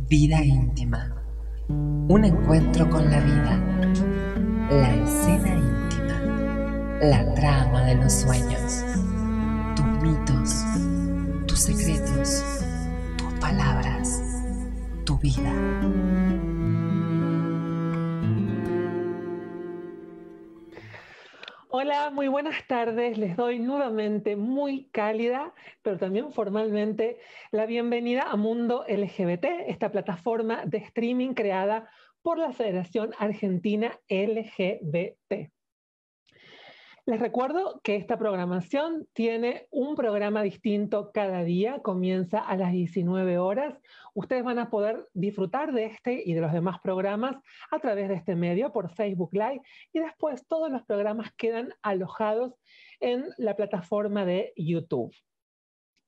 Vida íntima. Un encuentro con la vida. La escena íntima. La trama de los sueños. Tus mitos. Tus secretos. Tus palabras. Tu vida. Hola, muy buenas tardes. Les doy nuevamente muy cálida, pero también formalmente, la bienvenida a Mundo LGBT, esta plataforma de streaming creada por la Federación Argentina LGBT. Les recuerdo que esta programación tiene un programa distinto cada día, comienza a las 19 horas. Ustedes van a poder disfrutar de este y de los demás programas a través de este medio por Facebook Live y después todos los programas quedan alojados en la plataforma de YouTube.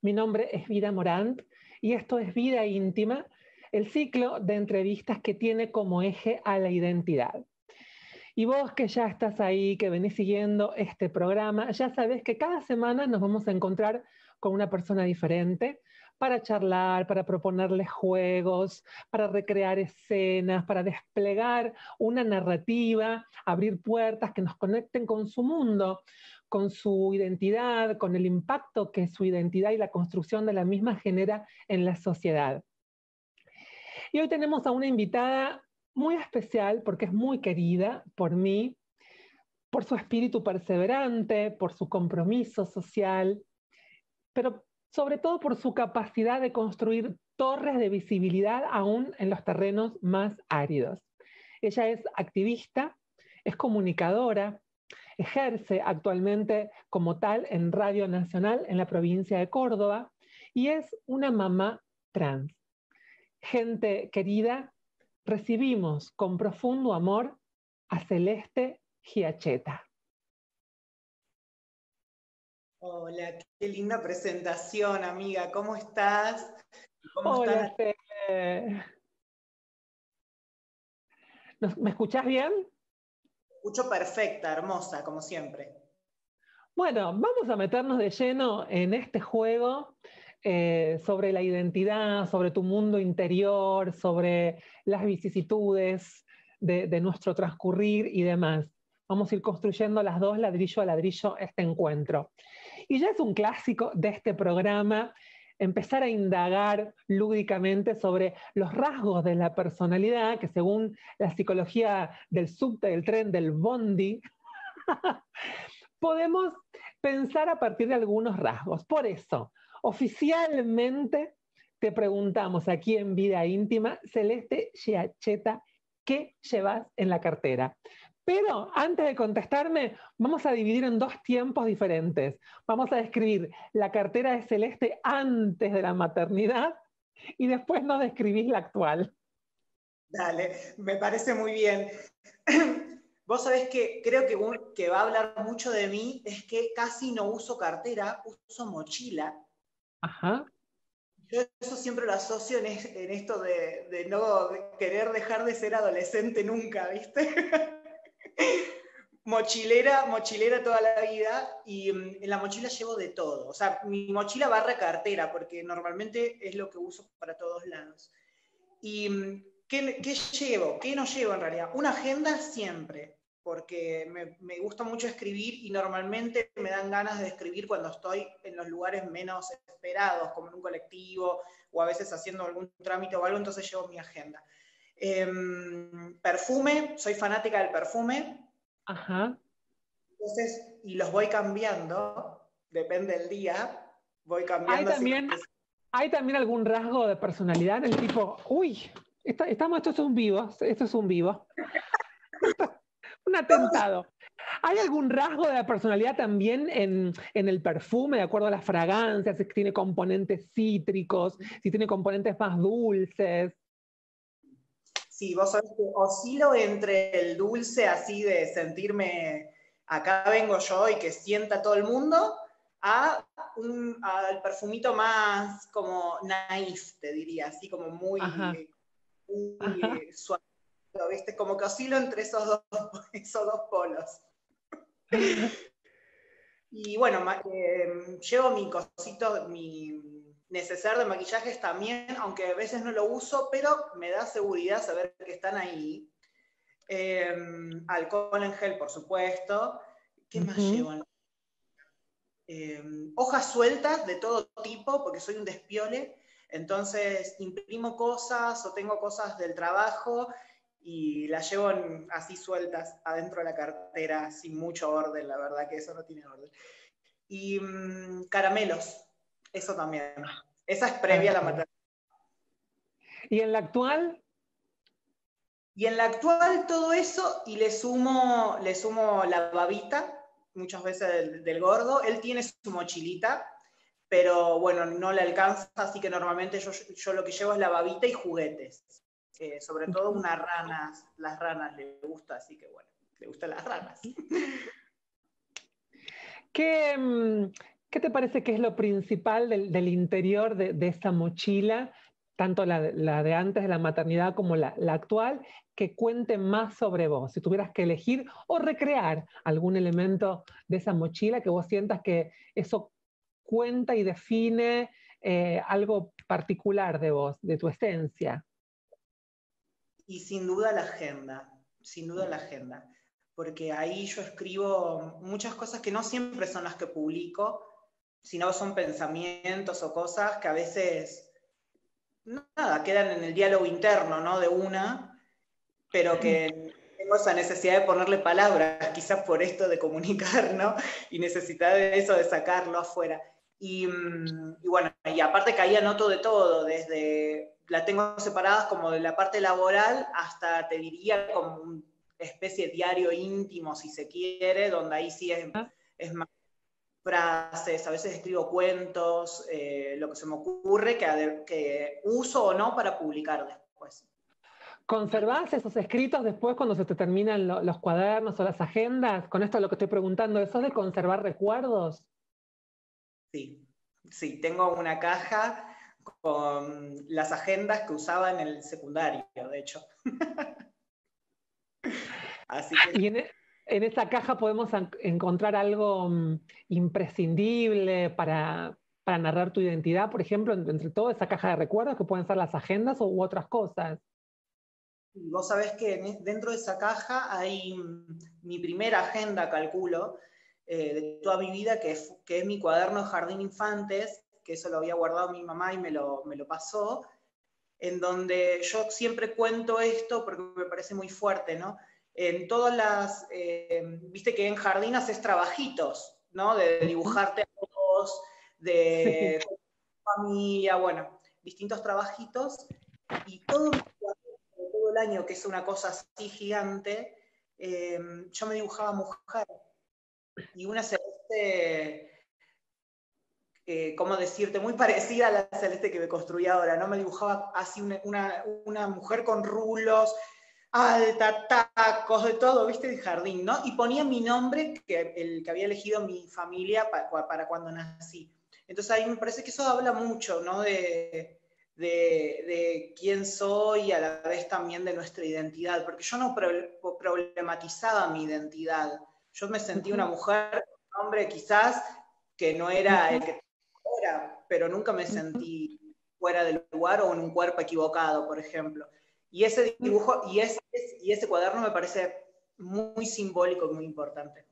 Mi nombre es Vida Morant y esto es Vida Íntima, el ciclo de entrevistas que tiene como eje a la identidad. Y vos que ya estás ahí, que venís siguiendo este programa, ya sabés que cada semana nos vamos a encontrar con una persona diferente para charlar, para proponerles juegos, para recrear escenas, para desplegar una narrativa, abrir puertas que nos conecten con su mundo, con su identidad, con el impacto que su identidad y la construcción de la misma genera en la sociedad. Y hoy tenemos a una invitada muy especial porque es muy querida por mí, por su espíritu perseverante, por su compromiso social, pero sobre todo por su capacidad de construir torres de visibilidad aún en los terrenos más áridos. Ella es activista, es comunicadora, ejerce actualmente como tal en Radio Nacional en la provincia de Córdoba y es una mamá trans. Gente querida, recibimos con profundo amor a Celeste Giachetta. Hola, qué linda presentación, amiga. ¿Cómo estás? ¿Cómo Hola, están? Cele. ¿Me escuchás bien? Escucho perfecta, hermosa, como siempre. Bueno, vamos a meternos de lleno en este juego sobre la identidad, sobre tu mundo interior, sobre las vicisitudes de nuestro transcurrir y demás. Vamos a ir construyendo las dos, ladrillo a ladrillo, este encuentro. Y ya es un clásico de este programa empezar a indagar lúdicamente sobre los rasgos de la personalidad que según la psicología del subte, del tren, del bondi, podemos pensar a partir de algunos rasgos. Por eso, oficialmente te preguntamos aquí en Vida Íntima, Celeste Giachetta, ¿qué llevas en la cartera? Pero antes de contestarme, vamos a dividir en dos tiempos diferentes. Vamos a describir la cartera de Celeste antes de la maternidad y después nos describís la actual. Dale, me parece muy bien. Vos sabés que creo que va a hablar mucho de mí, es que casi no uso cartera, uso mochila. Ajá. Yo eso siempre lo asocio en esto de no querer dejar de ser adolescente nunca, ¿viste? Mochilera toda la vida y en la mochila llevo de todo. O sea, mi mochila barra cartera, porque normalmente es lo que uso para todos lados. ¿Y qué llevo? ¿Qué no llevo en realidad? Una agenda siempre, porque me gusta mucho escribir y normalmente me dan ganas de escribir cuando estoy en los lugares menos esperados, como en un colectivo o a veces haciendo algún trámite o algo, entonces llevo mi agenda. Perfume, soy fanática del perfume. Ajá. Entonces, y los voy cambiando, depende del día, voy cambiando. ¿Hay también algún rasgo de personalidad en el tipo, uy, esto es un vivo, esto es un vivo? Un atentado. ¿Hay algún rasgo de la personalidad también en el perfume, de acuerdo a las fragancias, si tiene componentes cítricos, si tiene componentes más dulces? Sí, vos sabés que oscilo entre el dulce así de sentirme, acá vengo yo y que sienta todo el mundo, al perfumito más como naif, te diría, así como muy suave, ¿viste? Como que oscilo entre esos dos polos. Y bueno, llevo mi cosito, mi neceser de maquillajes también, aunque a veces no lo uso, pero me da seguridad saber que están ahí. Alcohol en gel, por supuesto. ¿Qué más llevo? Hojas sueltas de todo tipo, porque soy un despiole. Entonces imprimo cosas o tengo cosas del trabajo y las llevo así sueltas adentro de la cartera, sin mucho orden, la verdad que eso no tiene orden. Y caramelos, eso también. Esa es previa a la maternidad. ¿Y en la actual? Y en la actual todo eso, y le sumo la babita, muchas veces del gordo. Él tiene su mochilita, pero bueno, no le alcanza, así que normalmente yo lo que llevo es la babita y juguetes. Sobre todo las ranas le gusta, así que bueno, le gustan las ranas. ¿Qué te parece que es lo principal del interior de esa mochila, tanto la de antes de la maternidad como la actual, que cuente más sobre vos? Si tuvieras que elegir o recrear algún elemento de esa mochila que vos sientas que eso cuenta y define algo particular de vos, de tu esencia. Y sin duda la agenda, porque ahí yo escribo muchas cosas que no siempre son las que publico, sino son pensamientos o cosas que a veces, nada, quedan en el diálogo interno, ¿no? De una, pero que tengo esa necesidad de ponerle palabras, quizás por esto de comunicar, ¿no? Y necesidad de eso, de sacarlo afuera. Y bueno, y aparte que ahí anoto de todo, desde, la tengo separadas como de la parte laboral hasta, te diría, como una especie de diario íntimo, si se quiere, donde ahí sí es más frases, a veces escribo cuentos, lo que se me ocurre que uso o no para publicar después. ¿Conservás esos escritos después cuando se te terminan los cuadernos o las agendas? Con esto lo que estoy preguntando, ¿eso de conservar recuerdos? Sí, tengo una caja con las agendas que usaba en el secundario, de hecho. Así que... Y en esa caja podemos encontrar algo imprescindible para narrar tu identidad, por ejemplo, entre toda esa caja de recuerdos que pueden ser las agendas u otras cosas. Y vos sabés que dentro de esa caja hay mi primera agenda, calculo, de toda mi vida, que es mi cuaderno de Jardín Infantes, que eso lo había guardado mi mamá y me lo pasó, en donde yo siempre cuento esto porque me parece muy fuerte, ¿no? En todas las, viste que en jardín haces trabajitos, ¿no? De dibujarte a todos, de familia, bueno, distintos trabajitos, y todo el año, que es una cosa así gigante, yo me dibujaba mujer, y una celeste, ¿cómo decirte? Muy parecida a la celeste que me construí ahora, ¿no? Me dibujaba así una mujer con rulos, alta, tacos, de todo, ¿viste? De jardín, ¿no? Y ponía mi nombre, el que había elegido mi familia para cuando nací. Entonces ahí me parece que eso habla mucho, ¿no? De quién soy y a la vez también de nuestra identidad, porque yo no problematizaba mi identidad. Yo me sentí una mujer, un hombre quizás que no era el que ahora, pero nunca me sentí fuera del lugar o en un cuerpo equivocado, por ejemplo. Y ese dibujo y ese cuaderno me parece muy simbólico y muy importante.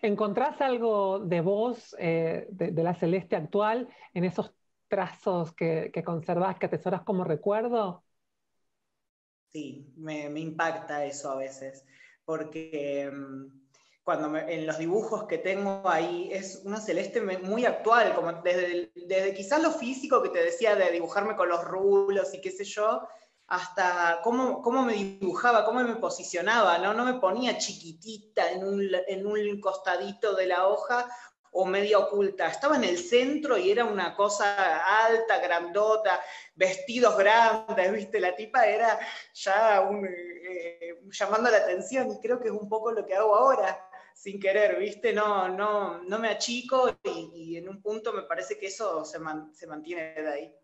¿Encontrás algo de vos, de la celeste actual, en esos trazos que conservás, que atesorás como recuerdo? Sí, me impacta eso a veces, porque cuando en los dibujos que tengo ahí es una celeste muy actual, como desde quizás lo físico que te decía de dibujarme con los rulos y qué sé yo, hasta cómo me dibujaba, cómo me posicionaba, ¿no? No me ponía chiquitita en un costadito de la hoja o media oculta, estaba en el centro y era una cosa alta, grandota, vestidos grandes, ¿viste? La tipa era ya llamando la atención, y creo que es un poco lo que hago ahora, sin querer, ¿viste? No me achico y en un punto me parece que eso se mantiene de ahí.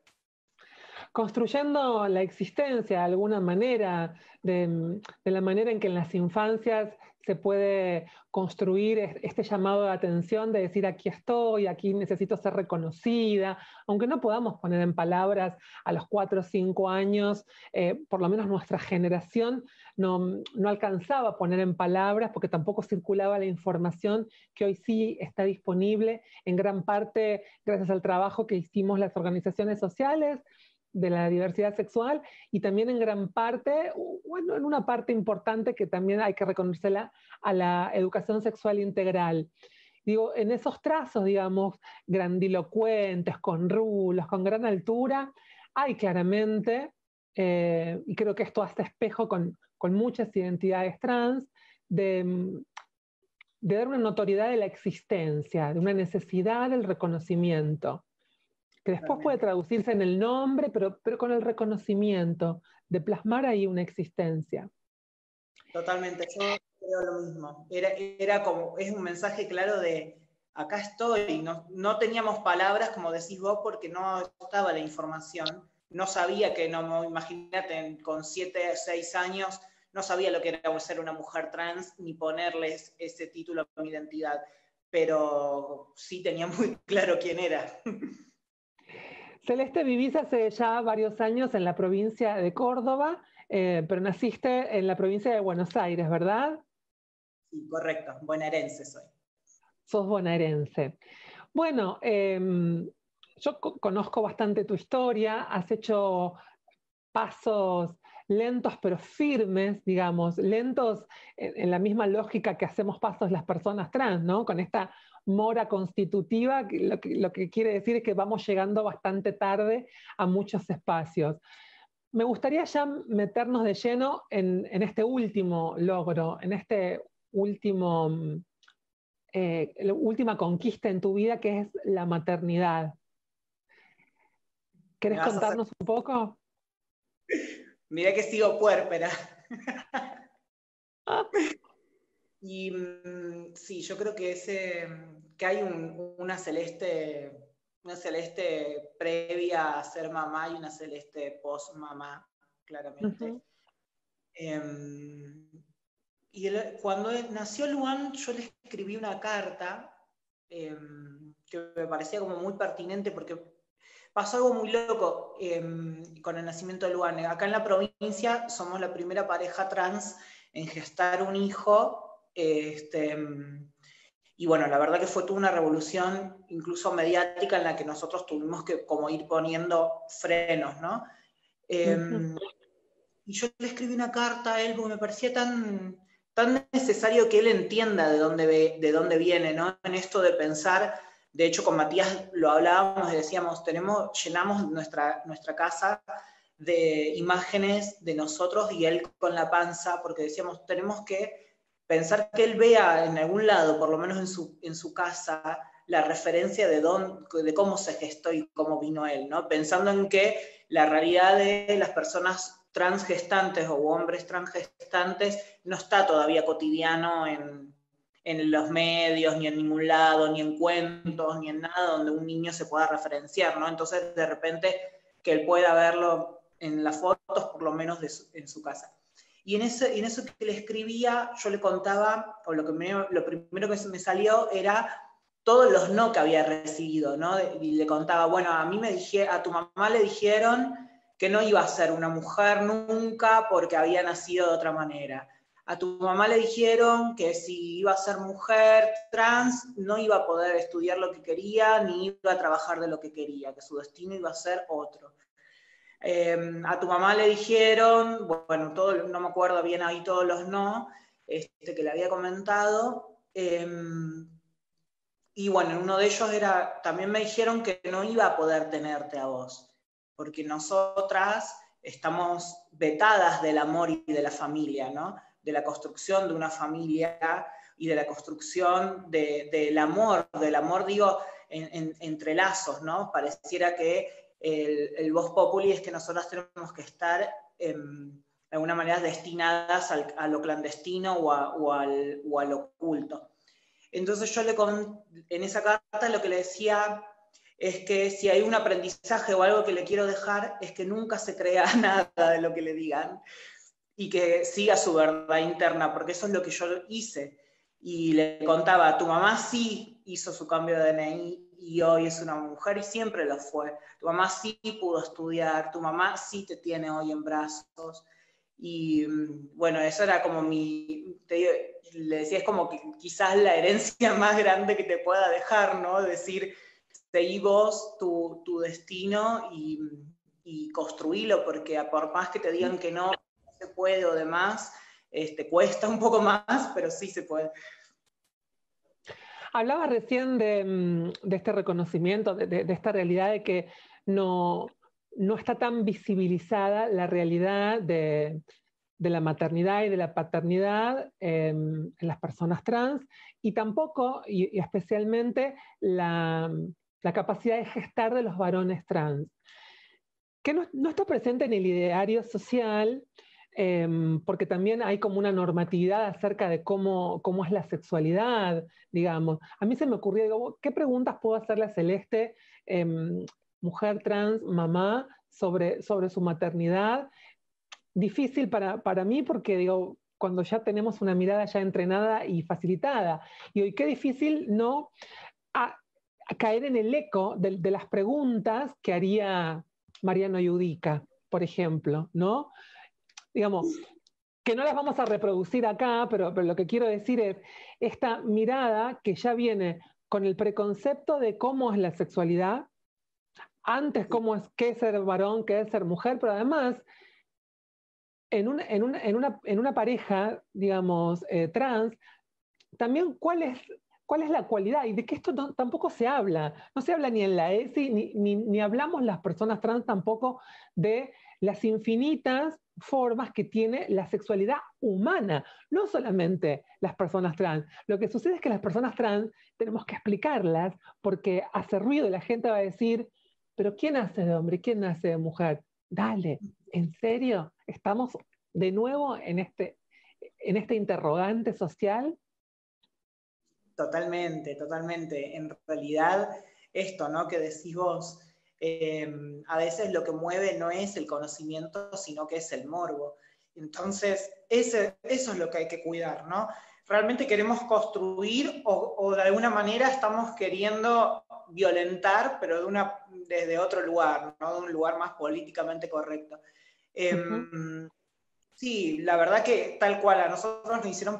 construyendo la existencia de alguna manera, de la manera en que en las infancias se puede construir este llamado de atención, de decir aquí estoy, aquí necesito ser reconocida, aunque no podamos poner en palabras a los 4 o 5 años, por lo menos nuestra generación no alcanzaba a poner en palabras porque tampoco circulaba la información que hoy sí está disponible, en gran parte gracias al trabajo que hicimos las organizaciones sociales de la diversidad sexual y también en gran parte, bueno, en una parte importante que también hay que reconocerla a la educación sexual integral. Digo, en esos trazos, digamos, grandilocuentes, con rulos, con gran altura, hay claramente, y creo que esto hace espejo con muchas identidades trans, de dar una notoriedad de la existencia, de una necesidad del reconocimiento, que después puede traducirse en el nombre, pero con el reconocimiento, de plasmar ahí una existencia. Totalmente, yo creo lo mismo. Era como, es un mensaje claro de acá estoy, no teníamos palabras, como decís vos, porque no estaba la información, no sabía que, no, imagínate, con 7 o 6 años, no sabía lo que era ser una mujer trans, ni ponerles ese título a mi identidad, pero sí tenía muy claro quién era. Celeste, vivís hace ya varios años en la provincia de Córdoba, pero naciste en la provincia de Buenos Aires, ¿verdad? Sí, correcto, bonaerense soy. Sos bonaerense. Bueno, yo conozco bastante tu historia, has hecho pasos lentos pero firmes, digamos, lentos en la misma lógica que hacemos pasos las personas trans, ¿no? Con esta mora constitutiva, lo que quiere decir es que vamos llegando bastante tarde a muchos espacios. Me gustaría ya meternos de lleno en este último logro, en este la última conquista en tu vida, que es la maternidad. ¿Querés contarnos un poco? Mirá que sigo puérpera. Y sí, yo creo que hay una Celeste previa a ser mamá y una Celeste post mamá, claramente. Y cuando nació Luan, yo le escribí una carta que me parecía como muy pertinente porque pasó algo muy loco con el nacimiento de Luan. Acá en la provincia somos la primera pareja trans en gestar un hijo. Y bueno, la verdad que fue toda una revolución, incluso mediática, en la que nosotros tuvimos que como ir poniendo frenos, ¿no? Y yo le escribí una carta a él porque me parecía tan necesario que él entienda de dónde viene, ¿no? En esto de pensar, de hecho con Matías lo hablábamos y decíamos, llenamos nuestra casa de imágenes de nosotros y él con la panza, porque decíamos, tenemos que pensar que él vea en algún lado, por lo menos en su casa, la referencia de cómo se gestó y cómo vino él, ¿no? Pensando en que la realidad de las personas transgestantes o hombres transgestantes no está todavía cotidiano en los medios, ni en ningún lado, ni en cuentos, ni en nada donde un niño se pueda referenciar, ¿no? Entonces, de repente, que él pueda verlo en las fotos, por lo menos en su casa. Y en eso que le escribía, yo le contaba, o lo primero que me salió era todos los no que había recibido, ¿no? Y le contaba, bueno, a tu mamá le dijeron que no iba a ser una mujer nunca porque había nacido de otra manera. A tu mamá le dijeron que si iba a ser mujer trans no iba a poder estudiar lo que quería ni iba a trabajar de lo que quería, que su destino iba a ser otro. A tu mamá le dijeron, bueno, no me acuerdo bien ahí todos los no, que le había comentado, y bueno, uno de ellos también me dijeron que no iba a poder tenerte a vos, porque nosotras estamos vetadas del amor y de la familia, ¿no? De la construcción de una familia y de la construcción del amor digo, entre lazos, ¿no? Pareciera que el vox populi es que nosotras tenemos que estar de alguna manera destinadas a lo clandestino o al oculto. Entonces yo en esa carta lo que le decía es que si hay un aprendizaje o algo que le quiero dejar, es que nunca se crea nada de lo que le digan y que siga su verdad interna, porque eso es lo que yo hice. Y le contaba, tu mamá sí hizo su cambio de DNI y hoy es una mujer y siempre lo fue. Tu mamá sí pudo estudiar, tu mamá sí te tiene hoy en brazos. Y bueno, eso era como le decía, es como que quizás la herencia más grande que te pueda dejar, ¿no? Decir, seguí vos tu destino y construílo, porque por más que te digan que no se puede o demás, cuesta un poco más, pero sí se puede. Hablaba recién de este reconocimiento, de esta realidad de que no está tan visibilizada la realidad de la maternidad y de la paternidad en las personas trans, y tampoco, y especialmente, la capacidad de gestar de los varones trans, que no está presente en el ideario social, porque también hay como una normatividad acerca de cómo es la sexualidad, digamos. A mí se me ocurrió, digo, ¿qué preguntas puedo hacerle a Celeste, mujer trans, mamá, sobre su maternidad? Difícil para mí porque, digo, cuando ya tenemos una mirada ya entrenada y facilitada. Y hoy qué difícil no a caer en el eco de las preguntas que haría Mariano Yudica, por ejemplo, ¿no? Digamos, que no las vamos a reproducir acá, pero lo que quiero decir es esta mirada que ya viene con el preconcepto de cómo es la sexualidad, antes qué es ser varón, qué es ser mujer, pero además en una pareja, digamos, trans, también cuál es la cualidad, y de que esto tampoco se habla. No se habla ni en la ESI, ni hablamos las personas trans tampoco de las infinitas formas que tiene la sexualidad humana, no solamente las personas trans. Lo que sucede es que las personas trans tenemos que explicarlas porque hace ruido y la gente va a decir, pero ¿quién nace de hombre? ¿Quién nace de mujer? Dale, ¿en serio? ¿Estamos de nuevo en este interrogante social? Totalmente, totalmente. En realidad, esto, ¿no? Que decís vos, a veces lo que mueve no es el conocimiento, sino que es el morbo. Entonces, eso es lo que hay que cuidar, ¿no? ¿Realmente queremos construir o de alguna manera estamos queriendo violentar, pero desde otro lugar, ¿no? De un lugar más políticamente correcto? Sí, la verdad que tal cual, a nosotros nos hicieron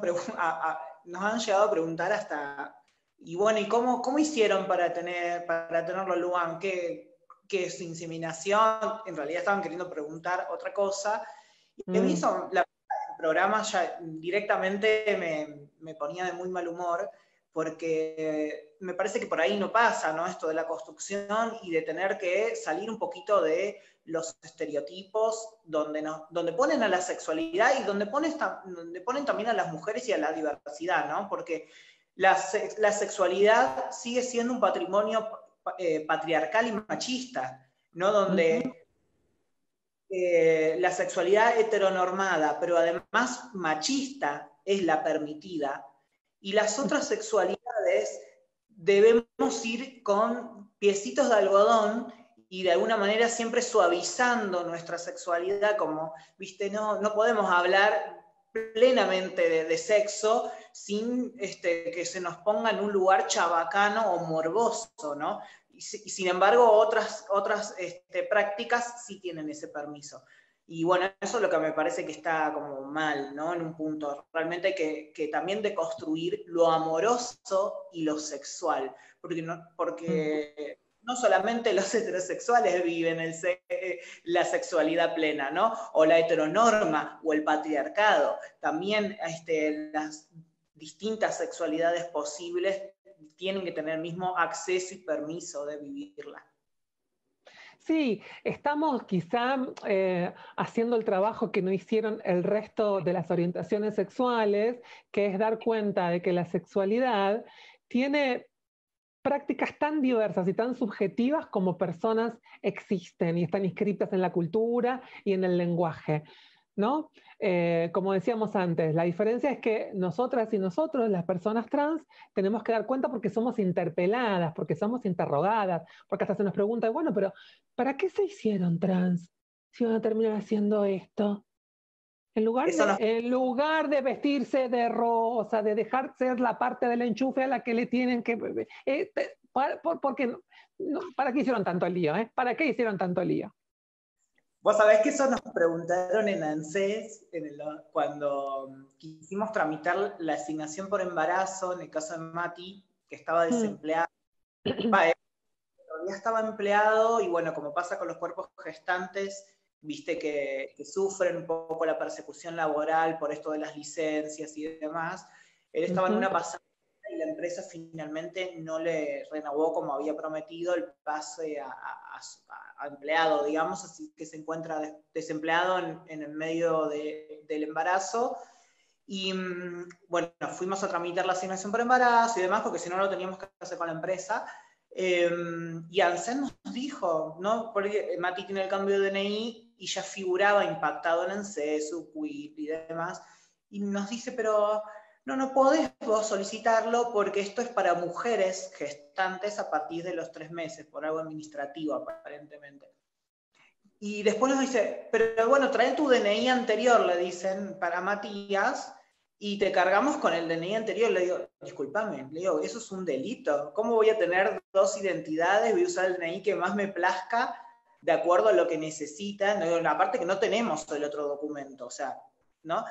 nos han llegado a preguntar hasta, y bueno, ¿y cómo hicieron para tenerlo Luan? ¿Qué es inseminación? En realidad estaban queriendo preguntar otra cosa. Y a mí eso, el programa ya directamente me ponía de muy mal humor, porque me parece que por ahí no pasa, ¿no? Esto de la construcción y de tener que salir un poquito de los estereotipos donde ponen a la sexualidad y donde ponen también a las mujeres y a la diversidad, ¿no? Porque la sexualidad sigue siendo un patrimonio patriarcal y machista, ¿no? Donde la sexualidad heteronormada, pero además machista, es la permitida. Y las otras sexualidades debemos ir con piecitos de algodón y de alguna manera siempre suavizando nuestra sexualidad, como, viste, no podemos hablar plenamente de sexo sin que se nos ponga en un lugar chabacano o morboso, ¿no? Y sin embargo, otras prácticas sí tienen ese permiso. Y bueno, eso es lo que me parece que está como mal, ¿no? En un punto. Realmente hay que también deconstruir lo amoroso y lo sexual, porque no solamente los heterosexuales viven la sexualidad plena, ¿no? O la heteronorma o el patriarcado. También las distintas sexualidades posibles tienen que tener el mismo acceso y permiso de vivirla. Sí, estamos quizá haciendo el trabajo que no hicieron el resto de las orientaciones sexuales, que es dar cuenta de que la sexualidad tiene prácticas tan diversas y tan subjetivas como personas existen y están inscritas en la cultura y en el lenguaje. ¿no? Como decíamos antes, la diferencia es que nosotras y nosotros, las personas trans, tenemos que dar cuenta porque somos interpeladas, porque somos interrogadas, porque hasta se nos pregunta, bueno, pero ¿para qué se hicieron trans si van a terminar haciendo esto? En lugar de vestirse de rosa, de dejar ser la parte del enchufe a la que le tienen que... ¿Para qué hicieron tanto lío? ¿Para qué hicieron tanto lío? Vos sabés que eso nos preguntaron en ANSES cuando quisimos tramitar la asignación por embarazo, en el caso de Mati, que estaba desempleado. Todavía estaba empleado y bueno, como pasa con los cuerpos gestantes, viste que sufren un poco la persecución laboral por esto de las licencias y demás. Él estaba en una pasantía y la empresa finalmente no le renovó como había prometido el pase a empleado, digamos, así que se encuentra desempleado en el medio del embarazo. Y bueno, fuimos a tramitar la asignación por embarazo y demás, porque si no lo teníamos que hacer con la empresa. Y ANSES nos dijo, ¿no? Porque Mati tiene el cambio de DNI y ya figuraba impactado en ANSES, su CUIP y demás, y nos dice, pero no podés vos solicitarlo porque esto es para mujeres gestantes a partir de los 3 meses, por algo administrativo aparentemente. Y después nos dice, pero bueno, trae tu DNI anterior, le dicen, para Matías, y te cargamos con el DNI anterior. Le digo, discúlpame, le digo, eso es un delito. ¿Cómo voy a tener 2 identidades? Voy a usar el DNI que más me plazca de acuerdo a lo que necesitan. Aparte que no tenemos el otro documento, o sea, ¿no?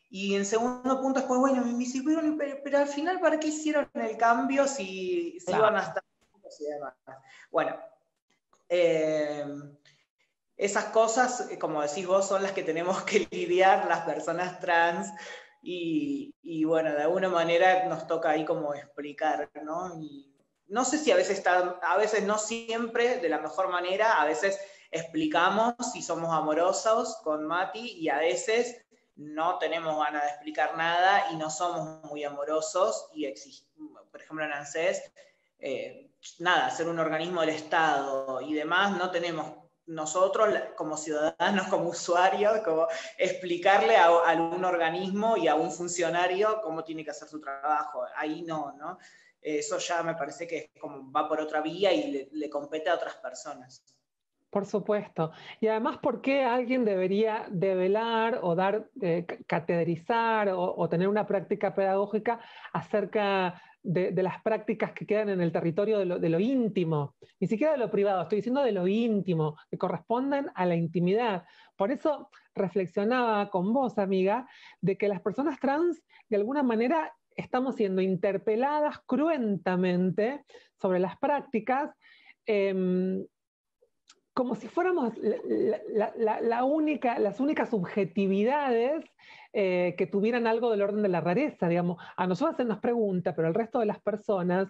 Y en segundo punto, después, bueno, me dice, pero al final, ¿para qué hicieron el cambio si iban a estar juntos y demás? Bueno, esas cosas, como decís vos, son las que tenemos que lidiar las personas trans. Y bueno, de alguna manera nos toca ahí como explicar, ¿no? Y no sé si a veces no siempre de la mejor manera, a veces explicamos y somos amorosos con Mati y a veces no tenemos ganas de explicar nada y no somos muy amorosos y por ejemplo en ANSES, nada, ser un organismo del Estado y demás, no tenemos nosotros como ciudadanos, como usuarios, como explicarle a algún organismo y a un funcionario cómo tiene que hacer su trabajo. Ahí no. Eso ya me parece que es como va por otra vía y le compete a otras personas. Por supuesto. Y además, ¿por qué alguien debería develar o categorizar o tener una práctica pedagógica acerca de las prácticas que quedan en el territorio de lo íntimo? Ni siquiera de lo privado, estoy diciendo de lo íntimo, que corresponden a la intimidad. Por eso reflexionaba con vos, amiga, de que las personas trans, de alguna manera, estamos siendo interpeladas cruentamente sobre las prácticas, como si fuéramos las únicas subjetividades que tuvieran algo del orden de la rareza, digamos. A nosotros se nos pregunta, pero el resto de las personas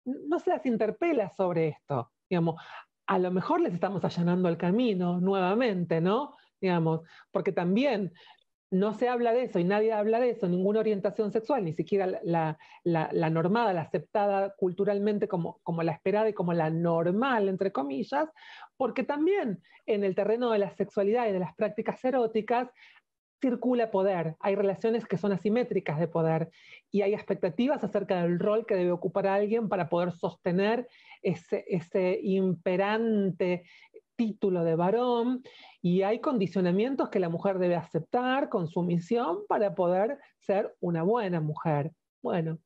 no se las interpela sobre esto, digamos. A lo mejor les estamos allanando el camino nuevamente, ¿no? Digamos, porque también no se habla de eso y nadie habla de eso, ninguna orientación sexual, ni siquiera la normada, la aceptada culturalmente como la esperada y como la normal, entre comillas, porque también en el terreno de la sexualidad y de las prácticas eróticas circula poder, hay relaciones que son asimétricas de poder y hay expectativas acerca del rol que debe ocupar alguien para poder sostener ese imperante título de varón, y hay condicionamientos que la mujer debe aceptar con sumisión para poder ser una buena mujer. Bueno,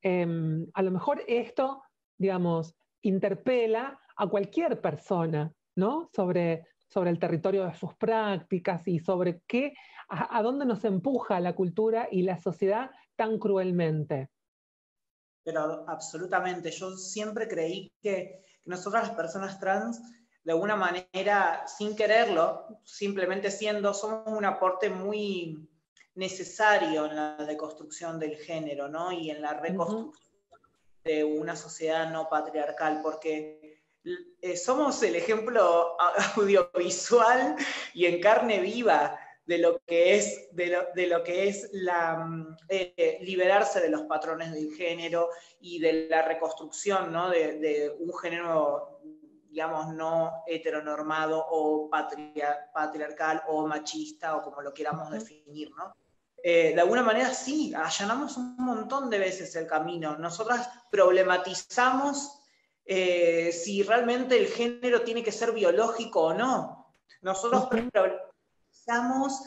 a lo mejor esto, digamos, interpela a cualquier persona, ¿no? Sobre el territorio de sus prácticas y sobre a dónde nos empuja la cultura y la sociedad tan cruelmente. Pero absolutamente, yo siempre creí que nosotras las personas trans, de alguna manera, sin quererlo, simplemente somos un aporte muy necesario en la deconstrucción del género, ¿no? Y en la reconstrucción de una sociedad no patriarcal, porque somos el ejemplo audiovisual y en carne viva de lo que es, liberarse de los patrones del género y de la reconstrucción, ¿no? de un género digamos, no heteronormado o patriarcal o machista o como lo queramos definir, ¿no? De alguna manera sí, allanamos un montón de veces el camino. Nosotras problematizamos si realmente el género tiene que ser biológico o no. Nosotros problematizamos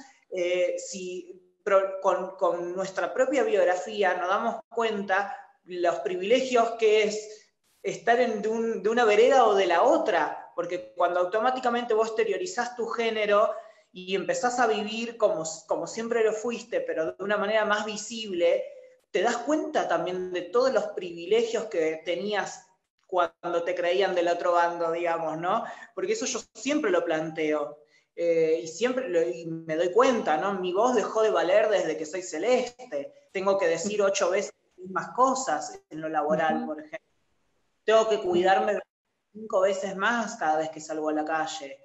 con nuestra propia biografía nos damos cuenta los privilegios que es estar de una vereda o de la otra, porque cuando automáticamente vos exteriorizás tu género y empezás a vivir como siempre lo fuiste, pero de una manera más visible, te das cuenta también de todos los privilegios que tenías cuando te creían del otro bando, digamos, ¿no? Porque eso yo siempre lo planteo. Y me doy cuenta, ¿no? Mi voz dejó de valer desde que soy celeste. Tengo que decir 8 veces las mismas cosas en lo laboral, por ejemplo. Tengo que cuidarme 5 veces más cada vez que salgo a la calle.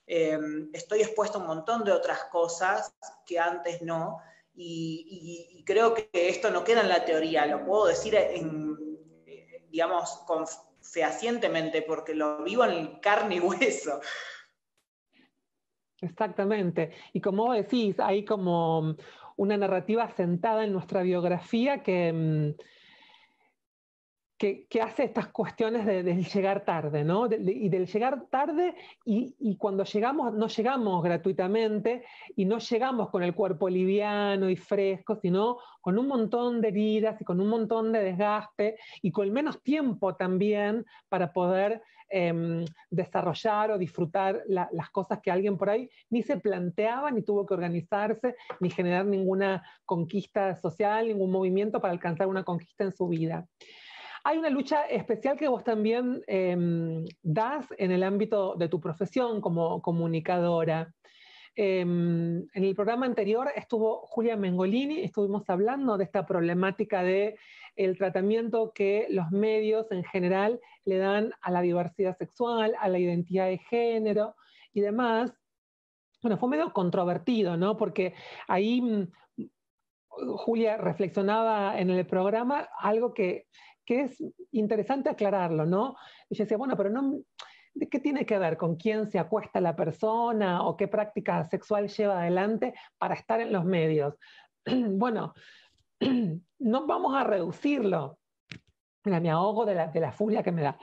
Estoy expuesto a un montón de otras cosas que antes no, y creo que esto no queda en la teoría, lo puedo decir digamos, fehacientemente, porque lo vivo en carne y hueso. Exactamente. Y como vos decís, hay como una narrativa sentada en nuestra biografía que hace estas cuestiones del llegar tarde, ¿no? Y del llegar tarde y cuando llegamos, no llegamos gratuitamente y no llegamos con el cuerpo liviano y fresco, sino con un montón de heridas y con un montón de desgaste y con menos tiempo también para poder desarrollar o disfrutar las cosas que alguien por ahí ni se planteaba, ni tuvo que organizarse, ni generar ninguna conquista social, ningún movimiento para alcanzar una conquista en su vida. Hay una lucha especial que vos también das en el ámbito de tu profesión como comunicadora. En el programa anterior estuvo Julia Mengolini, estuvimos hablando de esta problemática del tratamiento que los medios en general le dan a la diversidad sexual, a la identidad de género y demás. Bueno, fue medio controvertido, ¿no? Porque ahí Julia reflexionaba en el programa algo que es interesante aclararlo, ¿no? Y yo decía, bueno, pero no, ¿qué tiene que ver con quién se acuesta la persona o qué práctica sexual lleva adelante para estar en los medios? Bueno, no vamos a reducirlo. Mira, me ahogo de la furia que me da.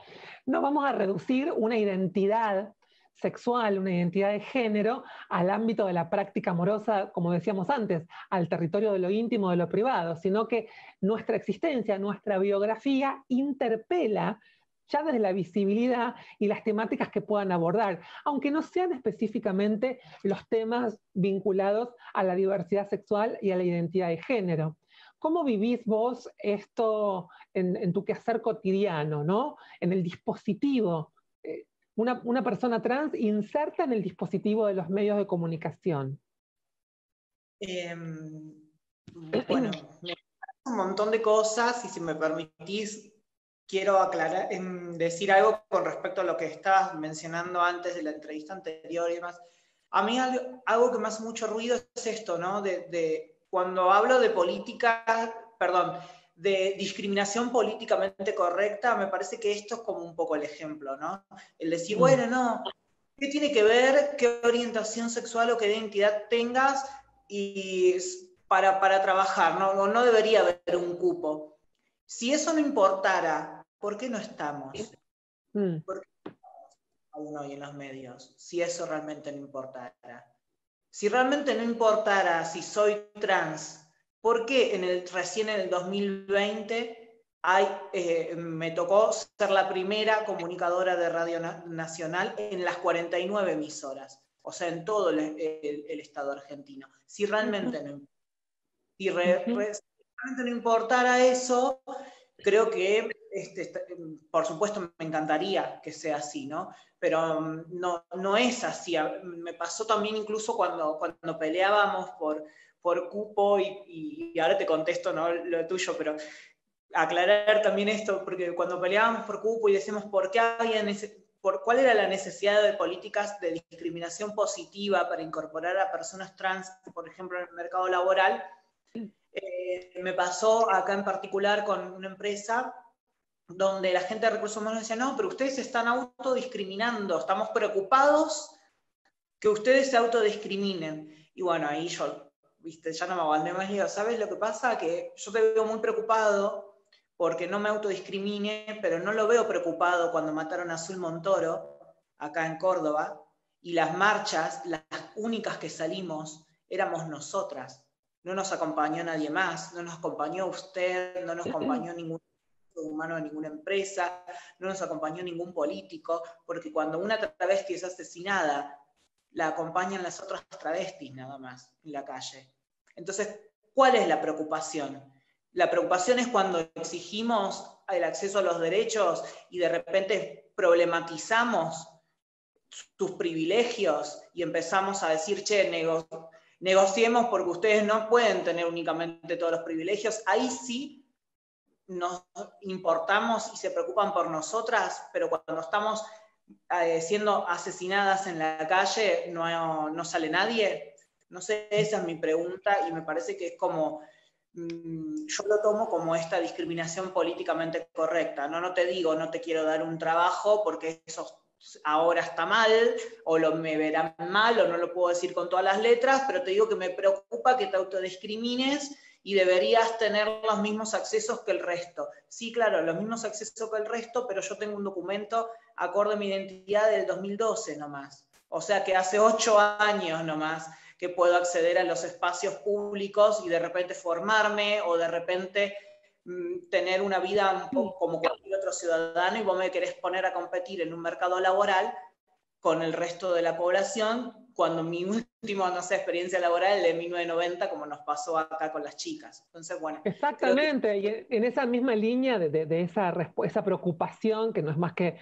No vamos a reducir una identidad sexual, una identidad de género, al ámbito de la práctica amorosa, como decíamos antes, al territorio de lo íntimo, de lo privado, sino que nuestra existencia, nuestra biografía interpela ya desde la visibilidad y las temáticas que puedan abordar, aunque no sean específicamente los temas vinculados a la diversidad sexual y a la identidad de género. ¿Cómo vivís vos esto en tu quehacer cotidiano, ¿no? En el dispositivo? Una persona trans inserta en el dispositivo de los medios de comunicación. Bueno, me un montón de cosas y si me permitís, quiero aclarar, decir algo con respecto a lo que estabas mencionando antes de la entrevista anterior y demás. A mí algo que me hace mucho ruido es esto, ¿no? Cuando hablo de política, de discriminación políticamente correcta, me parece que esto es como un poco el ejemplo, ¿no? El decir, bueno, no, ¿qué tiene que ver qué orientación sexual o qué identidad tengas y para trabajar? No debería haber un cupo. Si eso no importara, ¿por qué no estamos? ¿Por qué no estamos aún hoy en los medios? Si eso realmente no importara. Si realmente no importara si soy trans, ¿por qué recién en el 2020 me tocó ser la primera comunicadora de Radio Nacional en las 49 emisoras? O sea, en todo el Estado argentino. Si realmente no importara eso, creo que, por supuesto, me encantaría que sea así, ¿no? Pero no es así. Me pasó también incluso cuando peleábamos por cupo, y ahora te contesto, ¿no?, lo tuyo, pero aclarar también esto, porque cuando peleábamos por cupo y decimos cuál era la necesidad de políticas de discriminación positiva para incorporar a personas trans, por ejemplo, en el mercado laboral, me pasó acá en particular con una empresa donde la gente de recursos humanos decía, no, pero ustedes se están autodiscriminando, estamos preocupados que ustedes se autodiscriminen. Y bueno, ahí yo, viste, ya no me aguanté más y digo, ¿sabes lo que pasa? Que yo te veo muy preocupado porque no me autodiscrimine, pero no lo veo preocupado cuando mataron a Azul Montoro, acá en Córdoba, y las marchas, las únicas que salimos, éramos nosotras. No nos acompañó nadie más, no nos acompañó usted, no nos acompañó ningún humano de ninguna empresa, no nos acompañó ningún político, porque cuando una travesti es asesinada, la acompañan las otras travestis nada más en la calle. Entonces, ¿cuál es la preocupación? La preocupación es cuando exigimos el acceso a los derechos y de repente problematizamos sus privilegios y empezamos a decir, che, negociemos porque ustedes no pueden tener únicamente todos los privilegios. Ahí sí nos importamos y se preocupan por nosotras, pero cuando estamos siendo asesinadas en la calle, no sale nadie. No sé, esa es mi pregunta y me parece que es como, yo lo tomo como esta discriminación políticamente correcta. No te digo, no te quiero dar un trabajo porque eso ahora está mal, o me verán mal, o no lo puedo decir con todas las letras, pero te digo que me preocupa que te autodiscrimines y deberías tener los mismos accesos que el resto. Sí, claro, los mismos accesos que el resto, pero yo tengo un documento acorde a mi identidad del 2012 nomás. O sea que hace 8 años nomás que puedo acceder a los espacios públicos y de repente formarme o de repente tener una vida un poco como cualquier otro ciudadano, y vos me querés poner a competir en un mercado laboral con el resto de la población, cuando mi última, no sé, experiencia laboral es de 1990, como nos pasó acá con las chicas. Entonces, bueno. Exactamente, y en esa misma línea de esa preocupación, que no es más que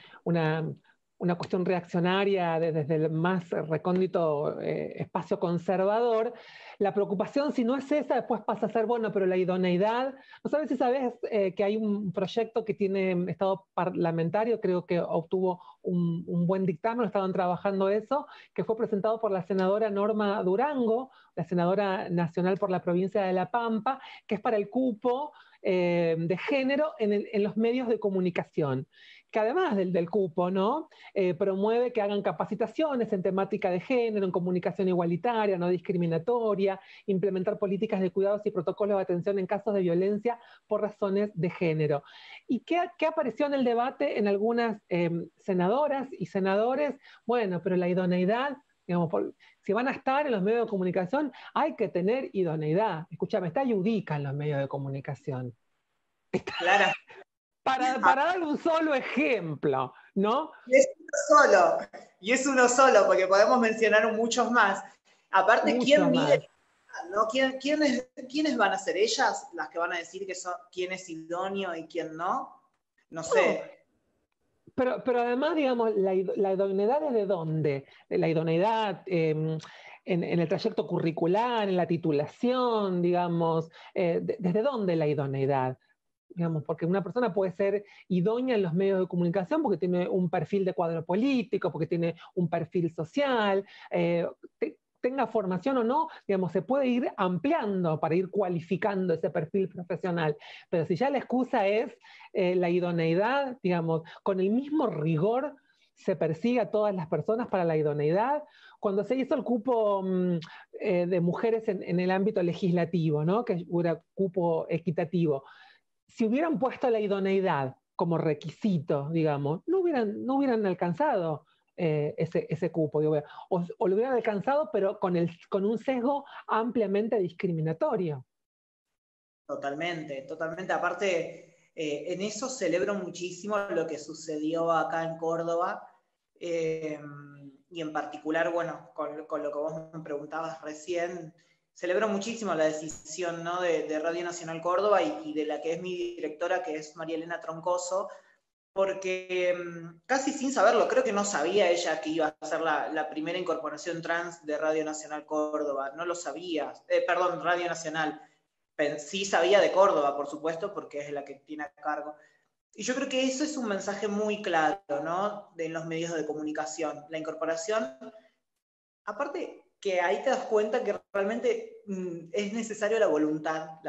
una cuestión reaccionaria desde el más recóndito espacio conservador, la preocupación, si no es esa, después pasa a ser, bueno, pero la idoneidad, no sabes si sabes que hay un proyecto que tiene estado parlamentario, creo que obtuvo un buen dictamen, estaban trabajando eso, que fue presentado por la senadora Norma Durango, la senadora nacional por la provincia de La Pampa, que es para el cupo de género en los medios de comunicación, que además del cupo, ¿no? Promueve que hagan capacitaciones en temática de género, en comunicación igualitaria, no discriminatoria, implementar políticas de cuidados y protocolos de atención en casos de violencia por razones de género. ¿Y qué apareció en el debate en algunas senadoras y senadores? Bueno, pero la idoneidad, digamos, si van a estar en los medios de comunicación, hay que tener idoneidad. Escúchame, está Yudica en los medios de comunicación. Claro. Para darle un solo ejemplo, ¿no? Y es uno solo, porque podemos mencionar muchos más. Aparte, ¿quién mide? ¿No? ¿Quiénes van a ser ellas las que van a decir quién es idóneo y quién no? No sé. Pero además, digamos, la idoneidad ¿es de dónde? La idoneidad en el trayecto curricular, en la titulación, digamos, ¿desde dónde la idoneidad? Digamos, porque una persona puede ser idónea en los medios de comunicación porque tiene un perfil de cuadro político, porque tiene un perfil social, tenga formación o no, digamos, se puede ir ampliando para ir cualificando ese perfil profesional. Pero si ya la excusa es la idoneidad, digamos, con el mismo rigor se persigue a todas las personas para la idoneidad. Cuando se hizo el cupo de mujeres en el ámbito legislativo, ¿no? Que era cupo equitativo, si hubieran puesto la idoneidad como requisito, digamos, no hubieran alcanzado ese cupo, digo, o lo hubieran alcanzado, pero con un sesgo ampliamente discriminatorio. Totalmente, totalmente. Aparte, en eso celebro muchísimo lo que sucedió acá en Córdoba, y en particular, bueno, con lo que vos me preguntabas recién, celebro muchísimo la decisión, ¿no? de Radio Nacional Córdoba y de la que es mi directora, que es María Elena Troncoso, porque casi sin saberlo, creo que no sabía ella que iba a ser la primera incorporación trans de Radio Nacional Córdoba, no lo sabía, perdón, Radio Nacional, sí sabía de Córdoba, por supuesto, porque es la que tiene a cargo. Y yo creo que eso es un mensaje muy claro, ¿no? En los medios de comunicación, la incorporación. Aparte, que ahí te das cuenta que realmente es necesario la voluntad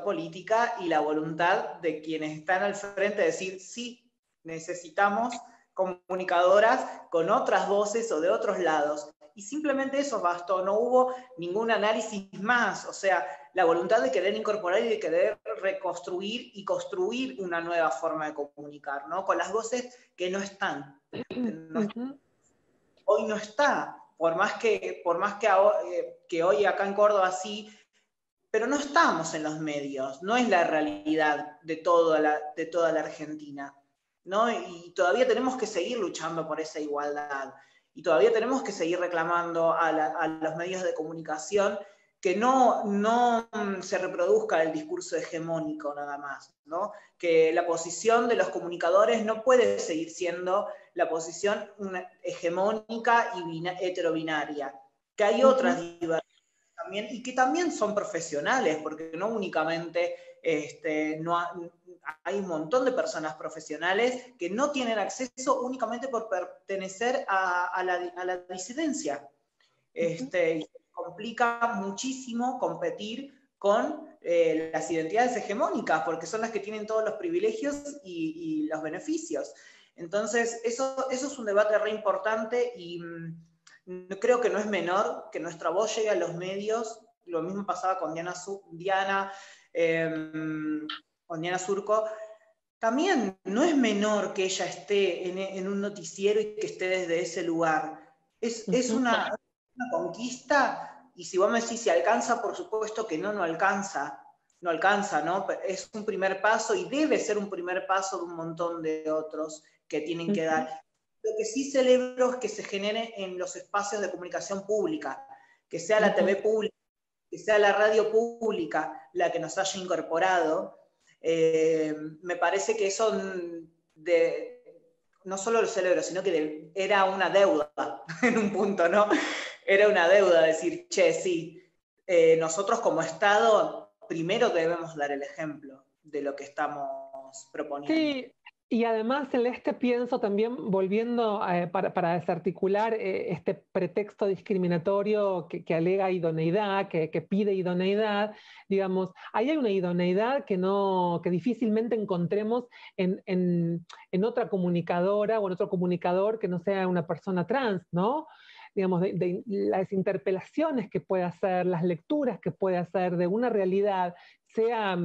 política y la voluntad de quienes están al frente de decir, sí, necesitamos comunicadoras con otras voces o de otros lados. Y simplemente eso bastó, no hubo ningún análisis más, o sea, la voluntad de querer incorporar y de querer reconstruir y construir una nueva forma de comunicar, ¿no? Con las voces que no están. Hoy no está, por más que hoy acá en Córdoba sí, pero no estamos en los medios, no es la realidad de toda la Argentina, ¿no? Y todavía tenemos que seguir luchando por esa igualdad, y todavía tenemos que seguir reclamando a los medios de comunicación que no se reproduzca el discurso hegemónico nada más, ¿no? Que la posición de los comunicadores no puede seguir siendo la posición hegemónica y heterobinaria, que hay otras diversidades también, y que también son profesionales, porque no únicamente hay un montón de personas profesionales que no tienen acceso únicamente por pertenecer a la disidencia. Complica muchísimo competir con las identidades hegemónicas, porque son las que tienen todos los privilegios y los beneficios. Entonces, eso es un debate re importante, y creo que no es menor que nuestra voz llegue a los medios. Lo mismo pasaba con Diana Surco. También no es menor que ella esté en un noticiero y que esté desde ese lugar. Es una conquista, y si vos me decís si alcanza, por supuesto que no alcanza, ¿no? Es un primer paso, y debe ser un primer paso de un montón de otros que tienen que dar. Lo que sí celebro es que se genere en los espacios de comunicación pública, que sea la TV pública, que sea la radio pública la que nos haya incorporado. Me parece que eso no solo lo celebro, sino que era una deuda en un punto, ¿no? Era una deuda decir, che, sí, nosotros como Estado primero debemos dar el ejemplo de lo que estamos proponiendo. Sí, y además Celeste, pienso también, volviendo para desarticular este pretexto discriminatorio que alega idoneidad, que pide idoneidad, digamos, ahí hay una idoneidad que difícilmente encontremos en otra comunicadora o en otro comunicador que no sea una persona trans, ¿no? Digamos, de las interpelaciones que puede hacer, las lecturas que puede hacer de una realidad, sea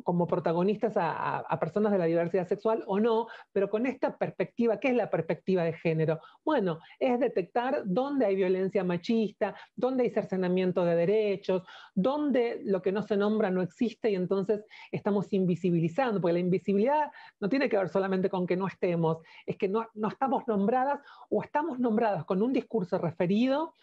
como protagonistas a personas de la diversidad sexual o no, pero con esta perspectiva. ¿Qué es la perspectiva de género? Bueno, es detectar dónde hay violencia machista, dónde hay cercenamiento de derechos, dónde lo que no se nombra no existe, y entonces estamos invisibilizando, porque la invisibilidad no tiene que ver solamente con que no estemos, es que no estamos nombradas, o estamos nombradas con un discurso referido,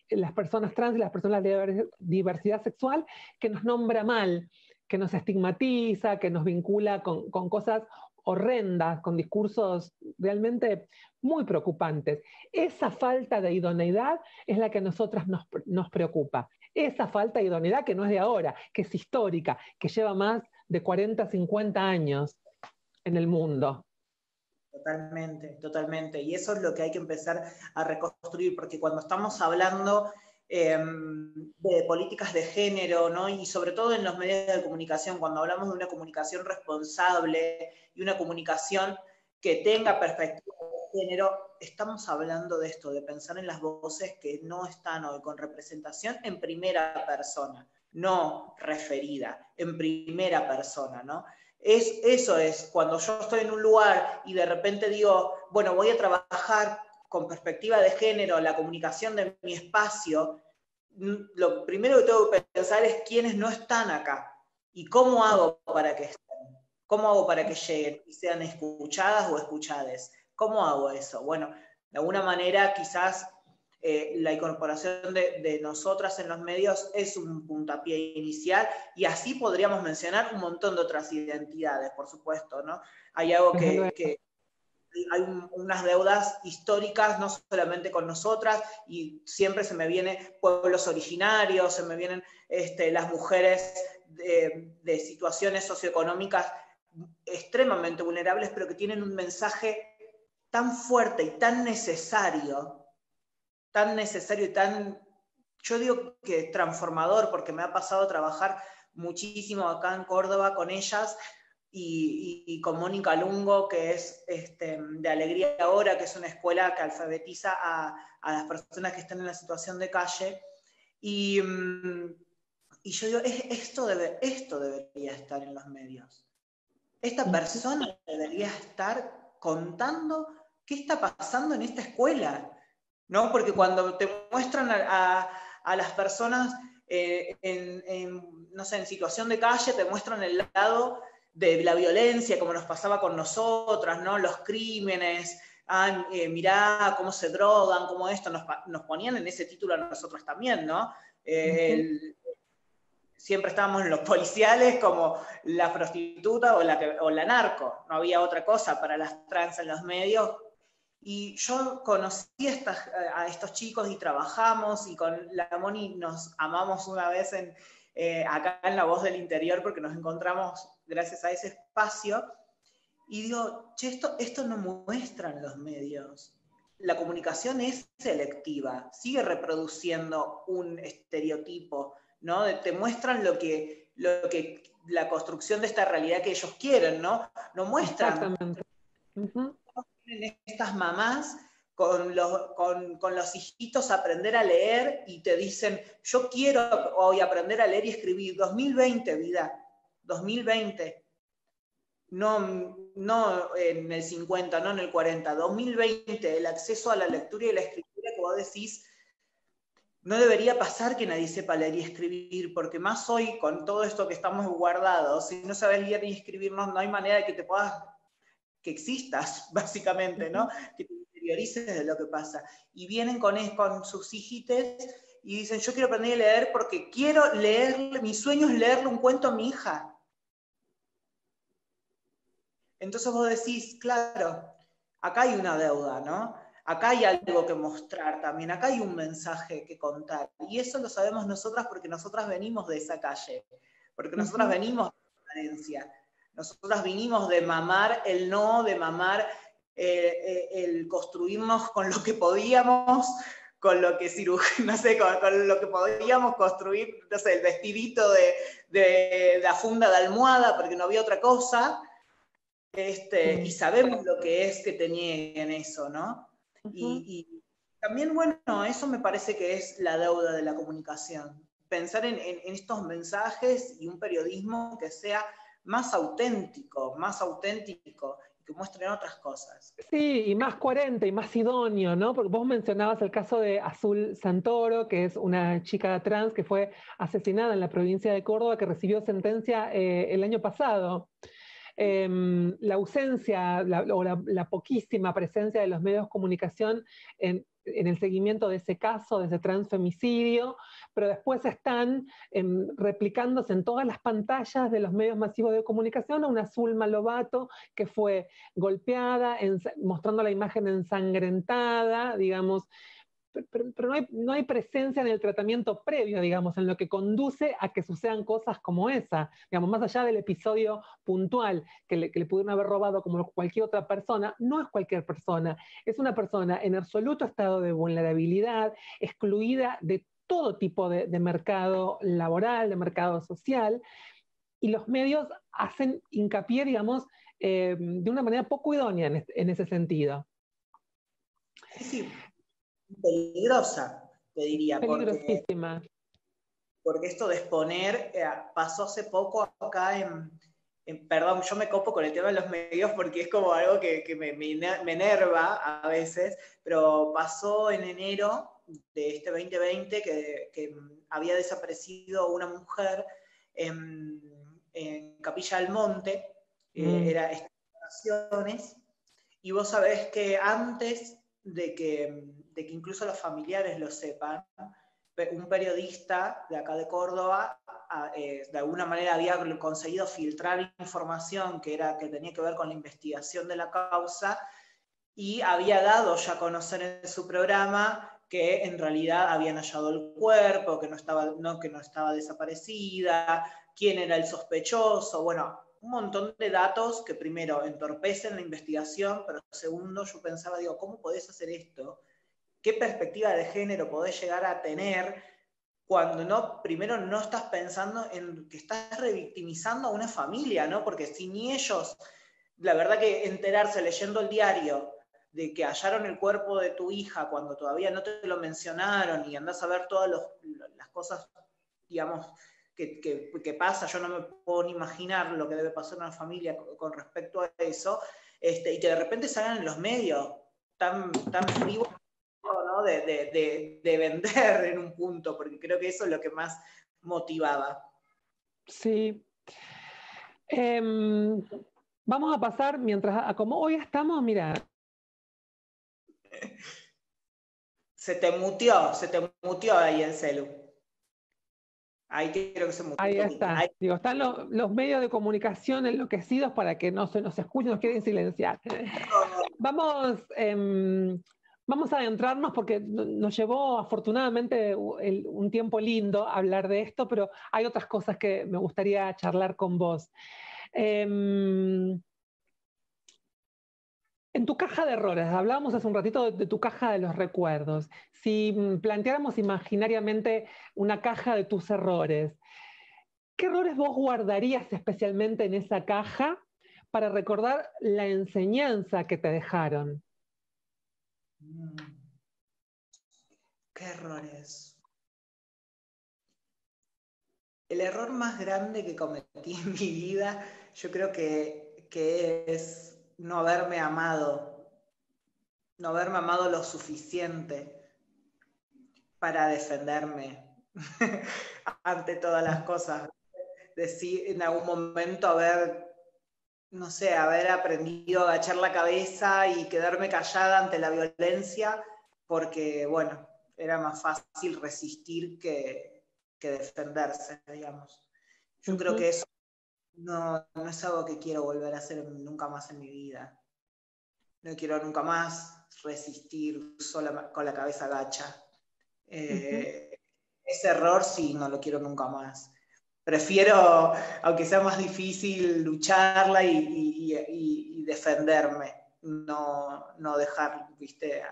las personas trans y las personas de diversidad sexual, que nos nombra mal, que nos estigmatiza, que nos vincula con cosas horrendas, con discursos realmente muy preocupantes. Esa falta de idoneidad es la que a nosotras nos preocupa. Esa falta de idoneidad que no es de ahora, que es histórica, que lleva más de 40, 50 años en el mundo. Totalmente, totalmente. Y eso es lo que hay que empezar a reconstruir, porque cuando estamos hablando de políticas de género, ¿no? Y sobre todo en los medios de comunicación, cuando hablamos de una comunicación responsable y una comunicación que tenga perspectiva de género, estamos hablando de esto, de pensar en las voces que no están hoy con representación en primera persona, no referida, en primera persona, ¿no? Eso es, cuando yo estoy en un lugar y de repente digo, bueno, voy a trabajar con perspectiva de género, la comunicación de mi espacio, lo primero que tengo que pensar es quiénes no están acá y cómo hago para que estén, cómo hago para que lleguen y sean escuchadas o escuchades. ¿Cómo hago eso? Bueno, de alguna manera quizás la incorporación de nosotras en los medios es un puntapié inicial, y así podríamos mencionar un montón de otras identidades, por supuesto, ¿no? Hay algo que hay unas deudas históricas, no solamente con nosotras, y siempre se me vienen pueblos originarios, se me vienen las mujeres de situaciones socioeconómicas extremadamente vulnerables, pero que tienen un mensaje tan fuerte y tan necesario y tan yo digo que es transformador, porque me ha pasado trabajar muchísimo acá en Córdoba con ellas, y con Mónica Lungo, que es de Alegría Ahora, que es una escuela que alfabetiza a las personas que están en la situación de calle. Y yo digo, esto debería estar en los medios. Esta persona debería estar contando qué está pasando en esta escuela, ¿no? Porque cuando te muestran a las personas no sé, en situación de calle, te muestran el lado de la violencia, como nos pasaba con nosotras, ¿no? Los crímenes, mirá cómo se drogan, cómo esto, nos ponían en ese título a nosotros también, ¿no? Siempre estábamos en los policiales como la prostituta o la narco, no había otra cosa para las trans en los medios. Y yo conocí a estos chicos y trabajamos, y con la Moni nos amamos una vez acá en La Voz del Interior, porque nos encontramos gracias a ese espacio, y digo, che, esto no muestran los medios. La comunicación es selectiva, sigue reproduciendo un estereotipo, ¿no? Te muestran lo que la construcción de esta realidad que ellos quieren, ¿no? No muestran. Exactamente. Estas mamás con los hijitos aprender a leer, y te dicen, yo quiero hoy aprender a leer y escribir. 2020, vida, 2020. No en el 50, no en el 40, 2020, el acceso a la lectura y la escritura, que vos decís, no debería pasar que nadie sepa leer y escribir, porque más hoy, con todo esto que estamos guardados, si no sabes leer y escribir, no hay manera de que existas, básicamente, ¿no? Que te interiorices de lo que pasa. Y vienen con sus hijites y dicen, yo quiero aprender a leer porque quiero leer, mi sueño es leerle un cuento a mi hija. Entonces vos decís, claro, acá hay una deuda, ¿no? Acá hay algo que mostrar también, acá hay un mensaje que contar. Y eso lo sabemos nosotras, porque nosotras venimos de esa calle, porque nosotras venimos de la carencia. Nosotras vinimos de mamar el no, de mamar el construirnos con lo que podíamos, con lo que no sé, con lo que podíamos construir, no sé, el vestidito de la funda de almohada, porque no había otra cosa. Y sabemos lo que es que te nieguen eso, ¿no? Y también, bueno, eso me parece que es la deuda de la comunicación. Pensar en estos mensajes y un periodismo que sea más auténtico, y que muestren otras cosas. Sí, y más coherente y más idóneo, ¿no? Porque vos mencionabas el caso de Azul Santoro, que es una chica trans que fue asesinada en la provincia de Córdoba, que recibió sentencia el año pasado. La ausencia o la poquísima presencia de los medios de comunicación en el seguimiento de ese caso, de ese transfemicidio, pero después están replicándose en todas las pantallas de los medios masivos de comunicación a una Zulma Lobato que fue golpeada, mostrando la imagen ensangrentada, digamos. Pero no hay presencia en el tratamiento previo, digamos, en lo que conduce a que sucedan cosas como esa, digamos, más allá del episodio puntual que le pudieron haber robado como cualquier otra persona. No es cualquier persona, es una persona en absoluto estado de vulnerabilidad, excluida de todo tipo de mercado laboral, de mercado social, y los medios hacen hincapié, digamos, de una manera poco idónea en ese sentido. Sí. Peligrosa, te diría. Peligrosísima. Porque esto de exponer pasó hace poco acá perdón, yo me copo con el tema de los medios porque es como algo que me enerva a veces, pero pasó en enero de este 2020 que había desaparecido una mujer en Capilla del Monte, era estaciones, y vos sabés que antes de que incluso los familiares lo sepan, un periodista de acá de Córdoba de alguna manera había conseguido filtrar información que tenía que ver con la investigación de la causa, y había dado ya a conocer en su programa que en realidad habían hallado el cuerpo, que no estaba desaparecida, quién era el sospechoso, bueno, un montón de datos que primero entorpecen la investigación, pero segundo yo pensaba, digo, ¿cómo podés hacer esto? ¿Qué perspectiva de género podés llegar a tener cuando no, primero no estás pensando en que estás revictimizando a una familia, ¿no? Porque si ni ellos, la verdad que enterarse leyendo el diario de que hallaron el cuerpo de tu hija cuando todavía no te lo mencionaron y andás a ver todas las cosas, digamos, que pasa, yo no me puedo ni imaginar lo que debe pasar en una familia con respecto a eso, y que de repente salgan en los medios tan fríos, ¿no? de vender en un punto, porque creo que eso es lo que más motivaba. Sí. Vamos a pasar, mientras, como hoy estamos, mira. Se te muteó ahí el celu. Ahí creo que se muteó. Ahí está. Ahí. Digo, están los medios de comunicación enloquecidos para que no se nos escuchen, nos quieren silenciar. Vamos a adentrarnos porque nos llevó afortunadamente un tiempo lindo hablar de esto, pero hay otras cosas que me gustaría charlar con vos. En tu caja de errores, hablábamos hace un ratito de tu caja de los recuerdos. Si planteáramos imaginariamente una caja de tus errores, ¿qué errores vos guardarías especialmente en esa caja para recordar la enseñanza que te dejaron? ¿Qué errores? El error más grande que cometí en mi vida, yo creo que es no haberme amado lo suficiente para defenderme ante todas las cosas. Decir, en algún momento haber aprendido a agachar la cabeza y quedarme callada ante la violencia, porque, bueno, era más fácil resistir que defenderse, digamos. Yo creo que eso no es algo que quiero volver a hacer nunca más en mi vida. No quiero nunca más resistir sola con la cabeza agacha. Ese error sí, no lo quiero nunca más. Prefiero, aunque sea más difícil, lucharla y defenderme, no dejar, viste,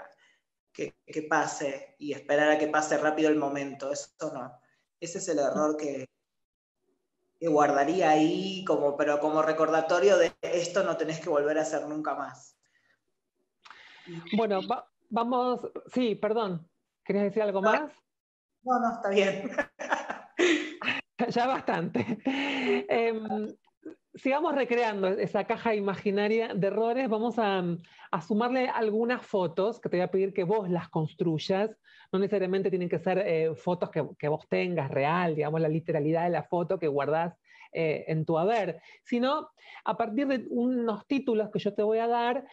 que pase y esperar a que pase rápido el momento. Eso no. Ese es el error que guardaría ahí, pero como recordatorio de esto no tenés que volver a hacer nunca más. Bueno, vamos, sí, perdón, ¿querías decir algo más? No, está bien. Ya bastante. Sigamos recreando esa caja imaginaria de errores. Vamos a sumarle algunas fotos que te voy a pedir que vos las construyas. No necesariamente tienen que ser fotos que vos tengas real, digamos, la literalidad de la foto que guardás en tu haber, sino a partir de unos títulos que yo te voy a dar,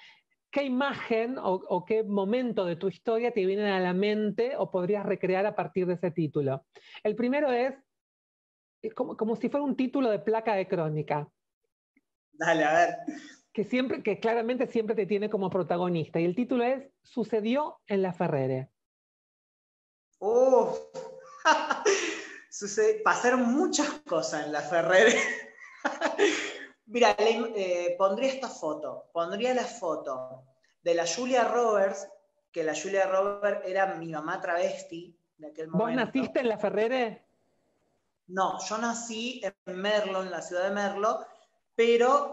¿qué imagen o qué momento de tu historia te viene a la mente o podrías recrear a partir de ese título? El primero es como si fuera un título de placa de crónica. Dale, a ver. Que claramente siempre te tiene como protagonista. Y el título es Sucedió en la Ferrere. Pasaron muchas cosas en la Ferrere. Mira, pondría esta foto. Pondría la foto de la Julia Roberts, que la Julia Roberts era mi mamá travesti de aquel momento. ¿Vos naciste en la Ferrere? No, yo nací en Merlo, en la ciudad de Merlo, pero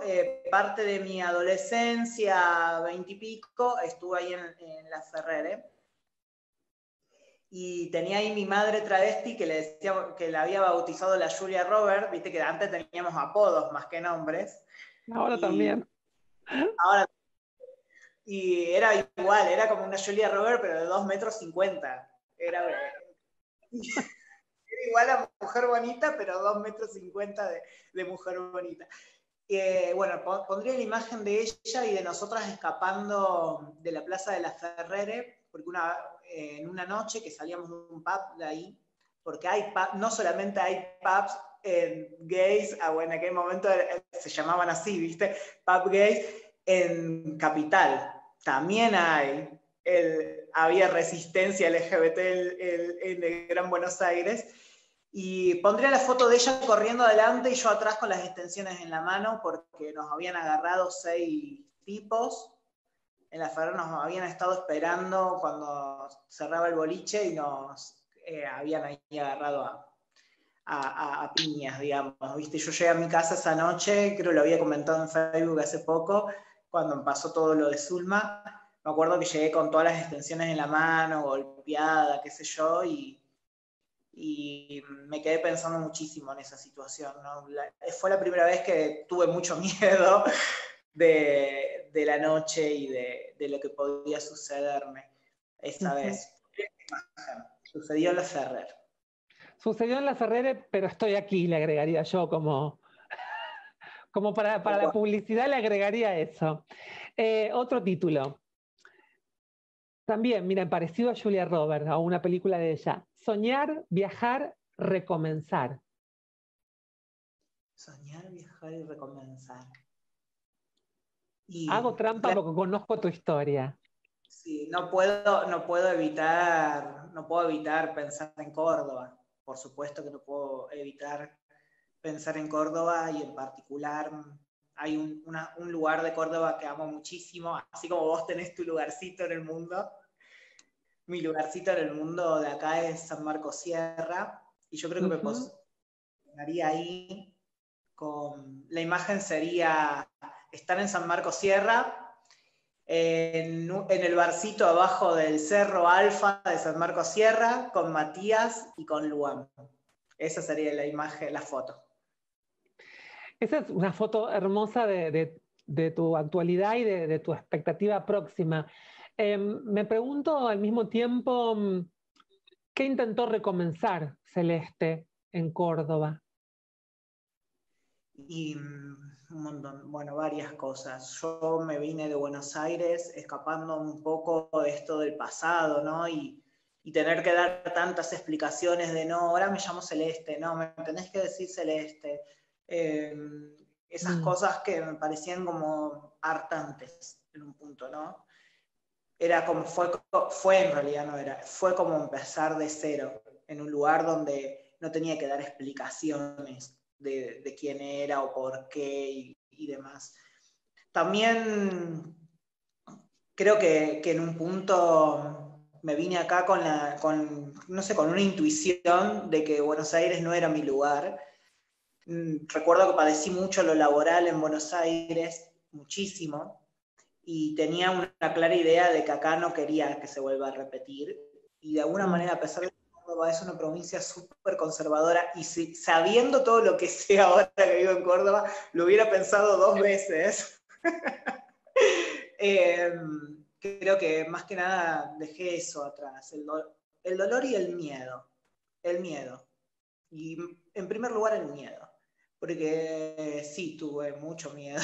parte de mi adolescencia, 20 y pico, estuve ahí en la Ferrere. Y tenía ahí mi madre travesti que le decía que la había bautizado la Julia Roberts, viste que antes teníamos apodos más que nombres. Ahora también. Ahora. Y era igual, era como una Julia Roberts, pero de 2,50 metros. Era igual a Mujer Bonita, pero 2,50 metros de Mujer Bonita. Bueno, pondría la imagen de ella y de nosotras escapando de la Plaza de la Ferrere, porque en una noche que salíamos de un pub de ahí, porque no solamente hay pubs gays, en aquel momento se llamaban así, ¿viste? Pub gays en Capital. También había resistencia LGBT en el Gran Buenos Aires. Y pondría la foto de ella corriendo adelante y yo atrás con las extensiones en la mano, porque nos habían agarrado 6 tipos. En la Ferrere nos habían estado esperando cuando cerraba el boliche y nos habían ahí agarrado a piñas, digamos, ¿viste? Yo llegué a mi casa esa noche, creo que lo había comentado en Facebook hace poco, cuando pasó todo lo de Zulma. Me acuerdo que llegué con todas las extensiones en la mano, golpeada, qué sé yo, y me quedé pensando muchísimo en esa situación, ¿no? Fue la primera vez que tuve mucho miedo de la noche y de lo que podía sucederme esa vez. Sucedió en la Ferrer. Sucedió en la Ferrer, pero estoy aquí, le agregaría yo, como para la publicidad le agregaría eso. Otro título. También, miren, parecido a Julia Roberts, a una película de ella. Soñar, viajar, recomenzar. Soñar, viajar y recomenzar. Hago trampa porque conozco tu historia. Sí, no puedo evitar pensar en Córdoba. Por supuesto que no puedo evitar pensar en Córdoba, y en particular hay un lugar de Córdoba que amo muchísimo, así como vos tenés tu lugarcito en el mundo. Mi lugarcito en el mundo de acá es San Marcos Sierra, y yo creo que me posicionaría ahí. La imagen sería estar en San Marcos Sierra, en el barcito abajo del Cerro Alfa de San Marcos Sierra, con Matías y con Luan. Esa sería la imagen, la foto. Esa es una foto hermosa de tu actualidad y de tu expectativa próxima. Me pregunto al mismo tiempo, ¿qué intentó recomenzar Celeste en Córdoba? Y un montón, bueno, varias cosas. Yo me vine de Buenos Aires escapando un poco de esto del pasado, ¿no? Y tener que dar tantas explicaciones de no, ahora me llamo Celeste, no, me tenés que decir Celeste. Esas cosas que me parecían como hartantes en un punto, ¿no? Era como, fue en realidad, no era, fue como empezar de cero, en un lugar donde no tenía que dar explicaciones de quién era o por qué y demás. También creo que en un punto me vine acá con una intuición de que Buenos Aires no era mi lugar. Recuerdo que padecí mucho lo laboral en Buenos Aires, muchísimo, y tenía una clara idea de que acá no quería que se vuelva a repetir, y de alguna manera, a pesar de que Córdoba es una provincia súper conservadora, y sabiendo todo lo que sé ahora que vivo en Córdoba, lo hubiera pensado 2 veces. Creo que más que nada dejé eso atrás, el dolor y el miedo. El miedo. Y en primer lugar el miedo, porque sí, tuve mucho miedo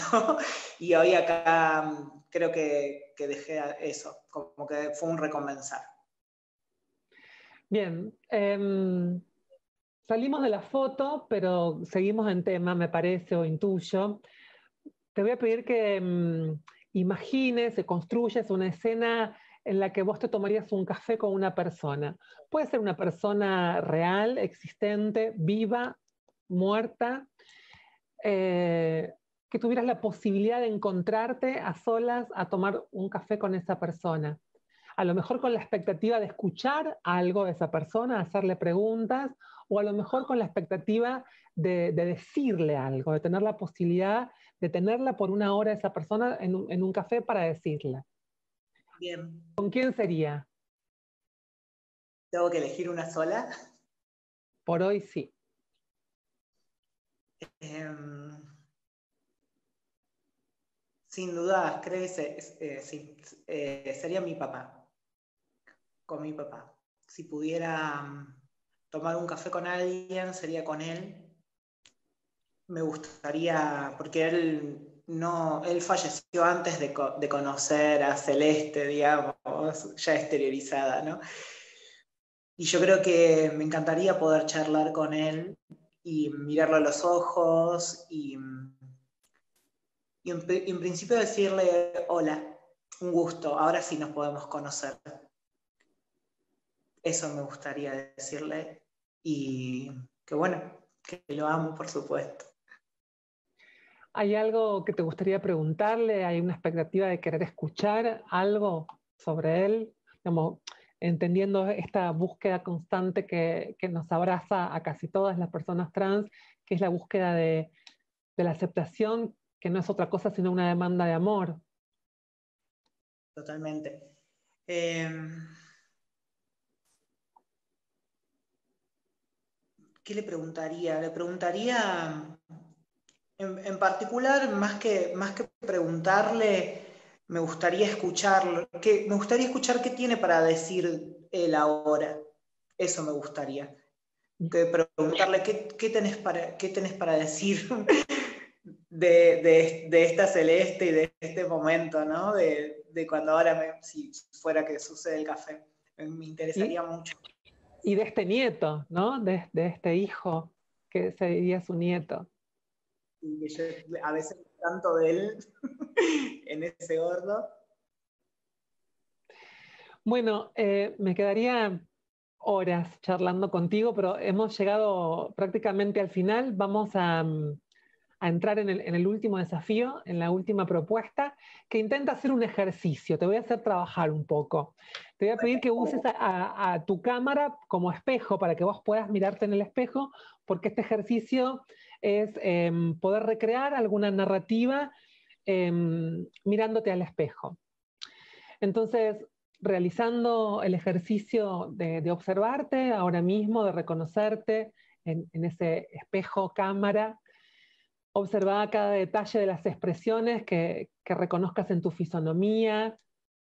y hoy acá creo que dejé eso, como que fue un recomenzar. Bien, salimos de la foto, pero seguimos en tema, me parece, o intuyo. Te voy a pedir que imagines, construyas una escena en la que vos te tomarías un café con una persona. Puede ser una persona real, existente, viva, muerta, que tuvieras la posibilidad de encontrarte a solas a tomar un café con esa persona. A lo mejor con la expectativa de escuchar algo de esa persona, hacerle preguntas, o a lo mejor con la expectativa de decirle algo, de tener la posibilidad de tenerla por una hora esa persona en un café para decirle. Bien. ¿Con quién sería? ¿Tengo que elegir una sola? Por hoy sí. Sin duda, creo que sí, sería mi papá. Con mi papá. Si pudiera tomar un café con alguien, sería con él. Me gustaría, porque él falleció antes de conocer a Celeste, digamos, ya exteriorizada, ¿no? Y yo creo que me encantaría poder charlar con él y mirarlo a los ojos y en principio decirle, hola, un gusto, ahora sí nos podemos conocer. Eso me gustaría decirle, y que bueno, que lo amo, por supuesto. ¿Hay algo que te gustaría preguntarle? ¿Hay una expectativa de querer escuchar algo sobre él? Como, entendiendo esta búsqueda constante que nos abraza a casi todas las personas trans, que es la búsqueda de la aceptación, que no es otra cosa sino una demanda de amor. Totalmente. ¿Qué le preguntaría? Le preguntaría, en particular, más que preguntarle, me gustaría escuchar qué tiene para decir él ahora. Eso me gustaría. Preguntarle qué tenés para decir de esta Celeste y de este momento, ¿no? De cuando ahora, si fuera que sucede el café. Me interesaría mucho. Y de este nieto, ¿no? De este hijo, que sería su nieto. Y yo a veces tanto de él en ese gordo. Bueno, me quedaría horas charlando contigo, pero hemos llegado prácticamente al final. Vamos a entrar en el último desafío, en la última propuesta, que intenta hacer un ejercicio. Te voy a hacer trabajar un poco. Te voy a pedir que uses a tu cámara como espejo para que vos puedas mirarte en el espejo, porque este ejercicio es poder recrear alguna narrativa mirándote al espejo. Entonces, realizando el ejercicio de observarte ahora mismo, de reconocerte en ese espejo cámara, observa cada detalle de las expresiones que reconozcas en tu fisonomía,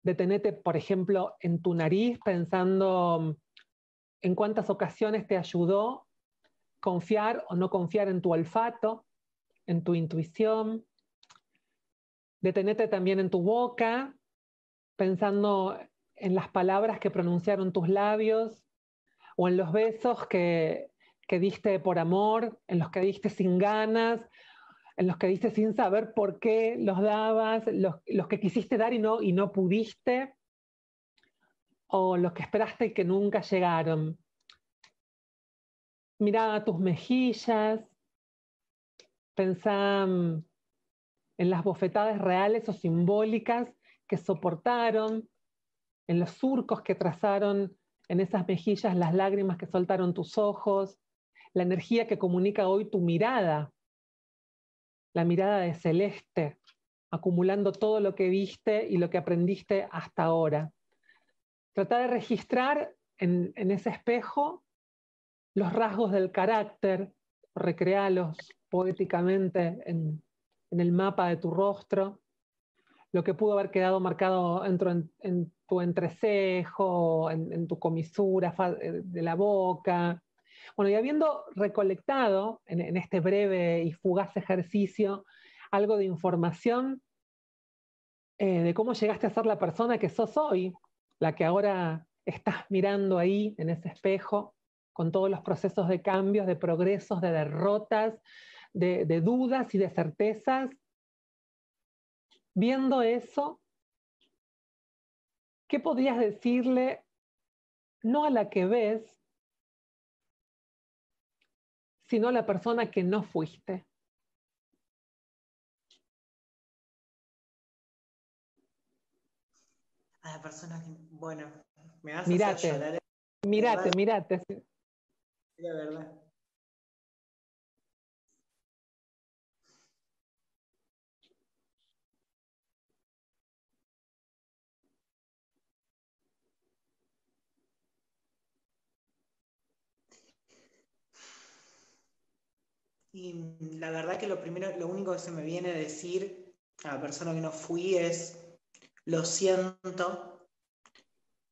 detenete, por ejemplo, en tu nariz, pensando en cuántas ocasiones te ayudó confiar o no confiar en tu olfato, en tu intuición. Detenete también en tu boca, pensando en las palabras que pronunciaron tus labios o en los besos que diste por amor, en los que diste sin ganas, en los que diste sin saber por qué los dabas, los que quisiste dar y no pudiste, o los que esperaste y que nunca llegaron. Mirá a tus mejillas, pensá en las bofetadas reales o simbólicas que soportaron, en los surcos que trazaron en esas mejillas, las lágrimas que soltaron tus ojos, la energía que comunica hoy tu mirada, la mirada de Celeste, acumulando todo lo que viste y lo que aprendiste hasta ahora. Trata de registrar en ese espejo los rasgos del carácter, recrealos poéticamente en el mapa de tu rostro, lo que pudo haber quedado marcado en tu entrecejo, en tu comisura de la boca. Bueno, y habiendo recolectado en este breve y fugaz ejercicio algo de información de cómo llegaste a ser la persona que sos hoy, la que ahora estás mirando ahí en ese espejo, con todos los procesos de cambios, de progresos, de derrotas, de dudas y de certezas. Viendo eso, ¿qué podrías decirle no a la que ves, sino a la persona que no fuiste? A la persona que, bueno, me vas a Mirate, hacer llorar. mirate. La verdad. Y la verdad que lo único que se me viene a decir a la persona que no fui es, lo siento,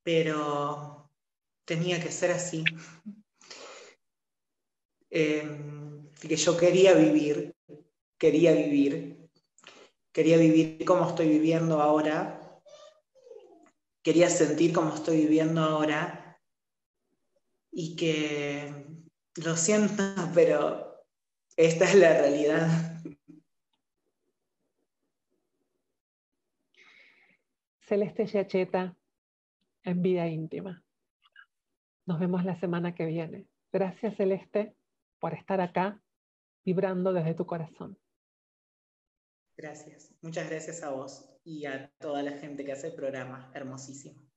pero tenía que ser así. Que yo quería vivir como estoy viviendo ahora, quería sentir como estoy viviendo ahora, y que lo siento, pero esta es la realidad. Celeste Giacheta, en Vida Íntima. Nos vemos la semana que viene. Gracias, Celeste, por estar acá, vibrando desde tu corazón. Gracias. Muchas gracias a vos y a toda la gente que hace el programa. Hermosísimo.